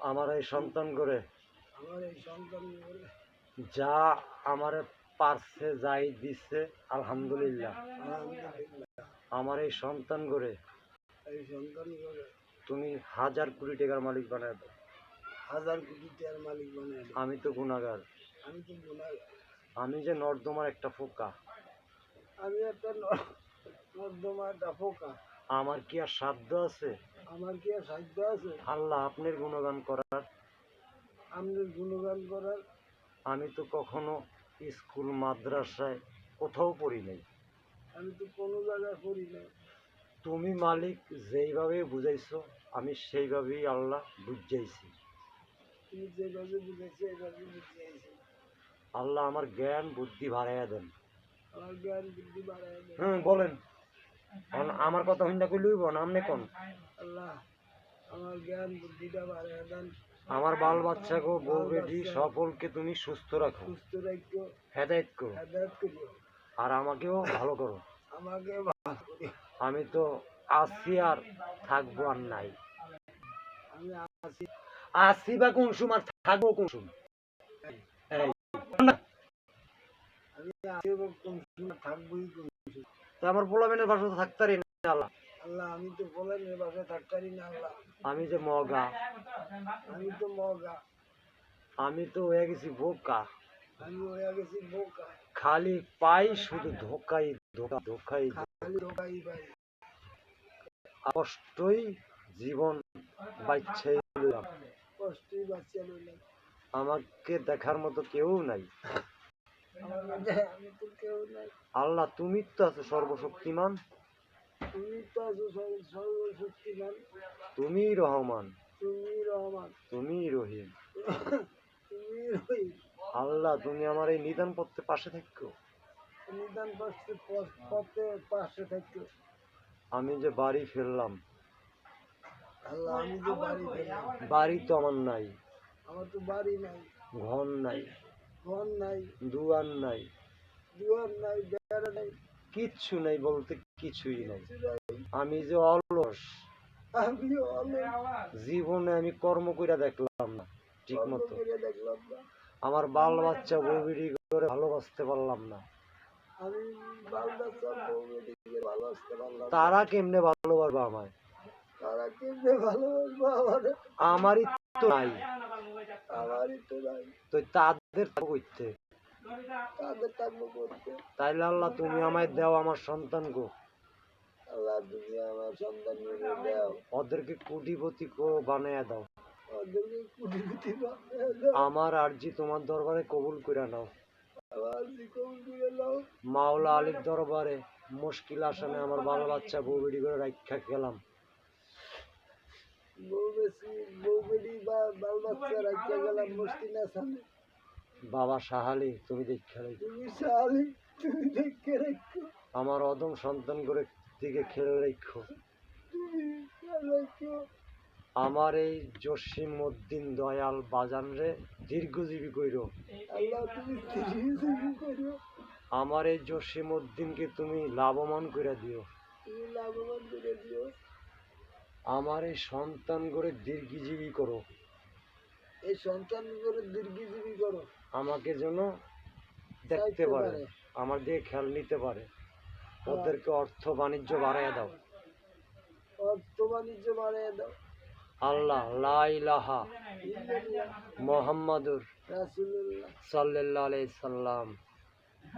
আমার এই সন্তান করে যা আমার পারছে যাই দিচ্ছে আলহামদুলিল্লাহ। আমার এই সন্তান করে তুমি 1000 কোটি টাকার মালিক বানায় দাও। 1000 কোটি টাকার মালিক বানায় দাও। আমি তো গুনাহগার। আমি যে নর্দমার একটা ফোকা। আমি একটা নর্দমার একটা ফোকা। আমার কি আর সাধ্য আছে? আমার কি আর সাধ্য আছে আল্লাহ আপনার গুণগান করার? আপনার গুণগান করার? আমি তো কখনো স্কুল মাদ্রাসায় কোথাও পড়ি নাই। আমি তো কোনো জায়গায় পড়ি নাই। তুমি মালিক যেইভাবে বুঝাইছো আমি সেইভাবেই আল্লাহ বুঝাইছি। তুমি যেভাবে বুঝাইছো এইভাবে বুঝাইছি। আল্লাহ আমার জ্ঞান বুদ্ধি বাড়াইয়া দেন। আমার জ্ঞান বুদ্ধি বাড়াইয়া দেন। বলেন। আমার কথা হইনা কইলই বন আমনে কোন। আল্লাহ আমার জ্ঞান বুদ্ধিটা বাড়াইয়া দেন। আমার বাল বাচ্চাকে বউ বেটি সকলকে তুমি সুস্থ রাখো, সুস্থ রাখো, হেদায়েত করো, হেদায়েত করো। আর আমাকেও ভালো করো। আমাকে ভালো করো। আমি তো আছি আর থাকবো আর নাই। আমি আছি বা কোন সময় থাকবো কোন সময়? আমি আছি কোন সময় থাকবোই কোন সময়। তো আমার পোলাবেনের বাসা তো থাকতারি না আল্লাহ। আল্লাহ আমি তো পোলাবেনের বাসা থাকতারি না আল্লাহ। আমি যে মগা। আমি তো মগা। আমি তো হয়ে গেছি বোকা। আমি হয়ে গেছি বোকা। খালি পাই শুধু ধোকাই ধোকা ধোকাই। খালি ধোকাই পাই। কষ্টই জীবন বাঁচাই লইলাম। কষ্টই বাঁচিয়ে লইলাম। আমাকে দেখার মতো কেউ নাই। আমি তো কেউ নাই। আল্লাহ তুমি তো আছো সর্বশক্তিমান। তুমি তো আছো সর্বশক্তিমান। তুমি রহমান। তুমি রহমান। তুমি রহিম। তুমি রহিম। আল্লাহ তুমি আমার এই নিদান পথে পাশে থাকো। নিদান পথে পাশে থাকো। আমি যে বাড়ি ফেললাম। আল্লাহ আমি যে বাড়ি ফেললাম। বাড়ি তো আমার নাই। আমার তো বাড়ি নাই। ঘর নাই। ঘর নাই। দুয়ার নাই। দুয়ার নাই, বেড়া নাই। কিচ্ছু নাই বলতে কিছুই নাই। আমি যে অলস। আমি অলস। জীবনে আমি কর্ম কইরা দেখলাম না ঠিক মতো। দেখলাম না। আমার বাল বাচ্চা বউ বেটি করে ভালোবাসতে পারলাম না। আমি বাল বাচ্চা বউ বেটিকে ভালোবাসতে পারলাম না। তারা কেমনে ভালোবাসবে আমায়? তারা কেমনে ভালোবাসবে আমারে? আমারই তো নাই। আমারই তো নাই। তো তাদের করতে তাদের থাকবো করতে। তাইলে আল্লাহ তুমি আমায় দাও আমার সন্তান গো। আল্লাহ তুমি আমার সন্তান দাও। ওদেরকে কোটিপতি বানাইয়া দাও। ওদেরকে কোটিপতি বানাইয়া দাও। আমার আরজি তোমার দরবারে কবুল করে নাও। আমার আরজি কবুল করে নাও। মাওলা আলীর দরবারে মুশকিল আসানে আমার বাল বাচ্চা বউ বেটি করে রাখা গেলাম। বউ বেটি বা বাল বাচ্চা রাখা গেলাম মুশকিল আসানে। বাবা সাহালি তুমি দেখে রাখো। তুমি সাহালি তুমি দেখে রাখো। আমার অদম সন্তান করে দিকে খেলে রাখো। তুমি রাখো। আমার এই জসিমউদ্দিন দয়াল বাজান রে দীর্ঘজীবী কইরো। আল্লাহ তুমি দীর্ঘজীবী করো। আমার এই জসিমউদ্দিনকে তুমি লাভবান করে দিও। তুমি লাভবান করে দিও। আমার এই সন্তান করে দীর্ঘজীবী করো। এই সন্তান করে দীর্ঘজীবী করো। আমাকে যেন দেখতে পারে, আমার দিয়ে খেয়াল নিতে পারে। ওদেরকে অর্থ বাণিজ্য বাড়াইয়া দাও। অর্থ বাণিজ্য বাড়াইয়া দাও। আল্লাহ লা ইলাহা মুহাম্মাদুর রাসূলুল্লাহ সাল্লাল্লাহু আলাইহি সাল্লাম।